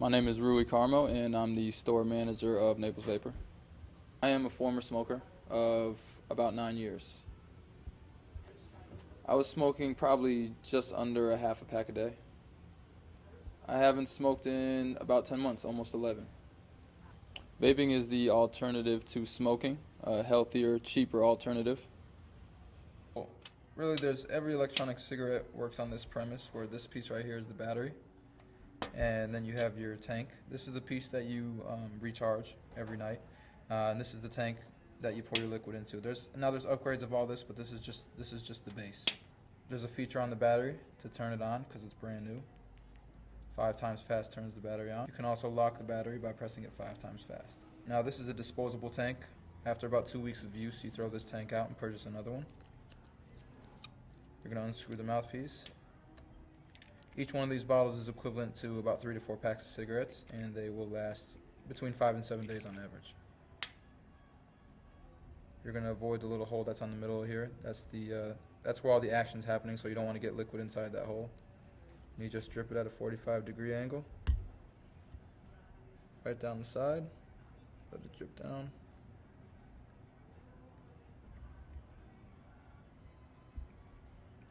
My name is Rui Carmo, and I'm the store manager of Naples Vapor. I am a former smoker of about 9 years. I was smoking probably just under a half a pack a day. I haven't smoked in about 10 months, almost 11. Vaping is the alternative to smoking, a healthier, cheaper alternative. Well, really, every electronic cigarette works on this premise where this piece right here is the battery. And then you have your tank. This is the piece that you recharge every night, and this is the tank that you pour your liquid into. There's upgrades of all this, but this is just the base. There's a feature on the battery to turn it on because it's brand new. 5 times fast turns the battery on. You can also lock the battery by pressing it 5 times fast. Now this is a disposable tank. After about 2 weeks of use, you throw this tank out and purchase another one. You're going to unscrew the mouthpiece. Each one of these bottles is equivalent to about 3 to 4 packs of cigarettes, and they will last between 5 and 7 days on average. You're going to avoid the little hole that's on the middle here. That's where all the action's happening, so you don't want to get liquid inside that hole. You just drip it at a 45-degree angle. Right down the side. Let it drip down.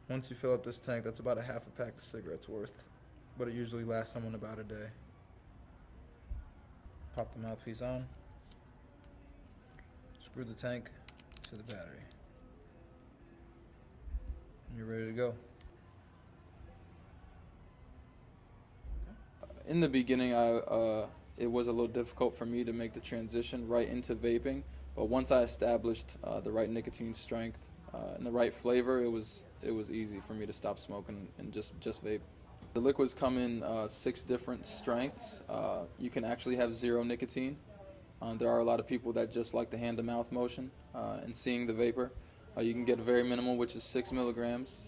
Once you fill up this tank, that's about a half a pack of cigarettes worth, but it usually lasts someone about a day. Pop the mouthpiece on, screw the tank to the battery, and you're ready to go. In the beginning, it was a little difficult for me to make the transition right into vaping, but once I established the right nicotine strength and the right flavor, it was easy for me to stop smoking and just vape. The liquids come in 6 different strengths. You can actually have 0 nicotine. There are a lot of people that just like the hand-to-mouth motion and seeing the vapor. You can get a very minimal, which is 6 milligrams,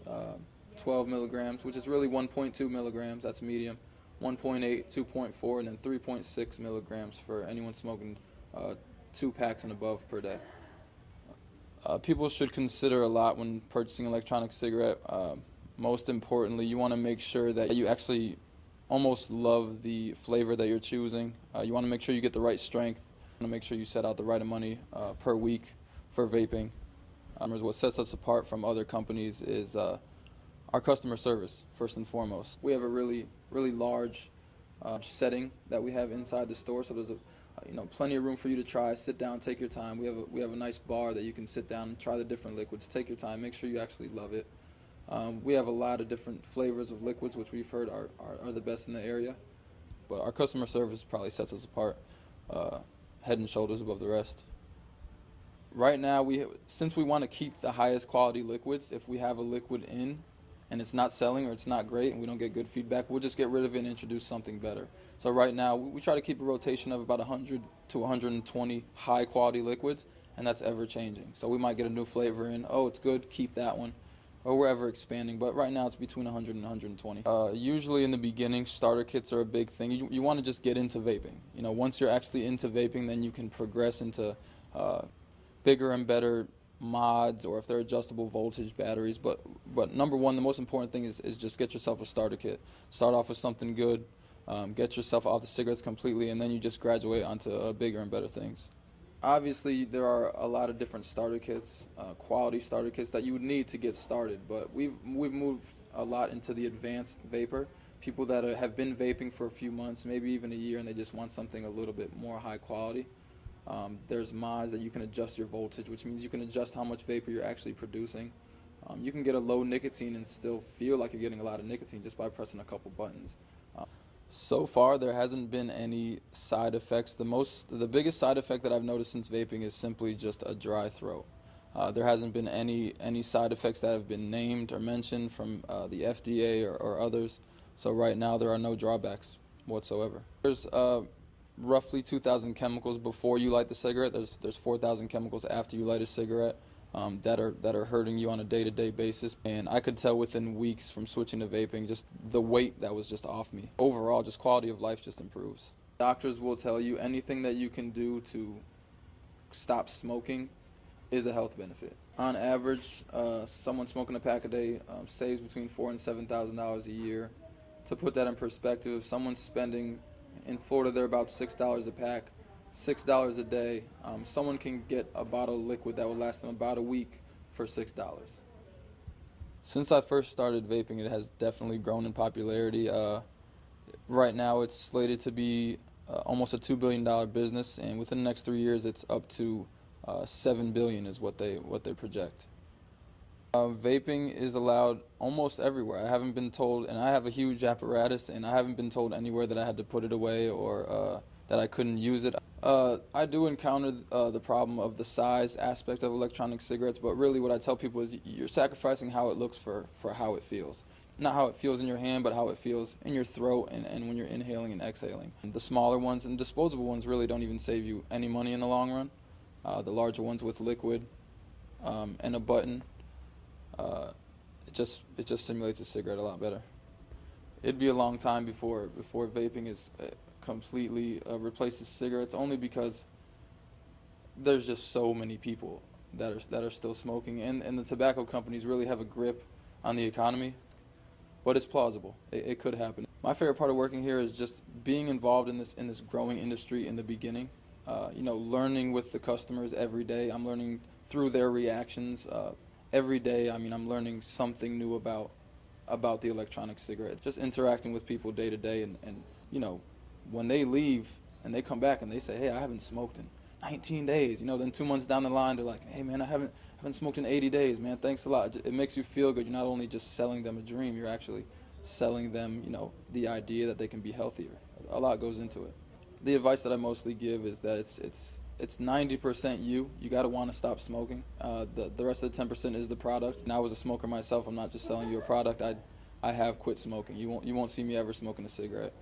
12 milligrams, which is really 1.2 milligrams, that's medium, 1.8, 2.4, and then 3.6 milligrams for anyone smoking 2 packs and above per day. People should consider a lot when purchasing an electronic cigarette. Most importantly, you want to make sure that you actually almost love the flavor that you're choosing. You want to make sure you get the right strength. You want to make sure you set out the right money per week for vaping. What sets us apart from other companies is our customer service, first and foremost. We have a really large setting that we have inside the store, so there's plenty of room for you to try. Sit down, take your time. We have a nice bar that you can sit down and try the different liquids. Take your time, make sure you actually love it. We have a lot of different flavors of liquids, which we've heard are the best in the area. But our customer service probably sets us apart, head and shoulders above the rest. Right now, since we want to keep the highest quality liquids, if we have a liquid in and it's not selling or it's not great and we don't get good feedback, we'll just get rid of it and introduce something better. So right now, we try to keep a rotation of about 100 to 120 high quality liquids, and that's ever changing. So we might get a new flavor in, oh, it's good, keep that one. Or we're ever expanding, but right now it's between 100 and 120. Usually in the beginning, starter kits are a big thing. You want to just get into vaping. Once you're actually into vaping, then you can progress into bigger and better mods, or if they're adjustable voltage batteries. But number one, the most important thing is just get yourself a starter kit. Start off with something good, get yourself off the cigarettes completely, and then you just graduate onto bigger and better things. Obviously, there are a lot of different starter kits, quality starter kits that you would need to get started, but we've moved a lot into the advanced vapor. People that have been vaping for a few months, maybe even a year, and they just want something a little bit more high quality. There's mods that you can adjust your voltage, which means you can adjust how much vapor you're actually producing. You can get a low nicotine and still feel like you're getting a lot of nicotine just by pressing a couple buttons. So far, there hasn't been any side effects. The biggest side effect that I've noticed since vaping is simply just a dry throat. There hasn't been any side effects that have been named or mentioned from the FDA or others. So right now, there are no drawbacks whatsoever. There's roughly 2,000 chemicals before you light the cigarette. There's 4,000 chemicals after you light a cigarette that are hurting you on a day-to-day basis. And I could tell within weeks from switching to vaping, just the weight that was just off me. Overall, just quality of life just improves. Doctors will tell you anything that you can do to stop smoking is a health benefit. On average, someone smoking a pack a day saves between $4,000 and $7,000 a year. To put that in perspective, if someone's spending In Florida, they're about $6 a pack, $6 a day. Someone can get a bottle of liquid that will last them about a week for $6. Since I first started vaping, it has definitely grown in popularity. Right now, it's slated to be almost a $2 billion business, and within the next 3 years, it's up to $7 billion is what they project. Vaping is allowed almost everywhere. I haven't been told, and I have a huge apparatus, and I haven't been told anywhere that I had to put it away or that I couldn't use it. I do encounter the problem of the size aspect of electronic cigarettes, but really what I tell people is you're sacrificing how it looks for how it feels. Not how it feels in your hand, but how it feels in your throat and when you're inhaling and exhaling. The smaller ones and disposable ones really don't even save you any money in the long run. The larger ones with liquid and a button, it just simulates a cigarette a lot better. It'd be a long time before vaping is completely replaces cigarettes, only because there's just so many people that are still smoking, and the tobacco companies really have a grip on the economy. But it's plausible. It could happen. My favorite part of working here is just being involved in this growing industry in the beginning. Learning with the customers every day. I'm learning through their reactions every day. I mean, I'm learning something new about the electronic cigarette. Just interacting with people day to day, and when they leave and they come back and they say, "Hey, I haven't smoked in 19 days." Then 2 months down the line, they're like, "Hey, man, I haven't smoked in 80 days, man. Thanks a lot." It makes you feel good. You're not only just selling them a dream, you're actually selling them, the idea that they can be healthier. A lot goes into it. The advice that I mostly give is that it's 90% you. You got to want to stop smoking. The rest of the 10% is the product. And I was a smoker myself. I'm not just selling you a product. I have quit smoking. You won't see me ever smoking a cigarette.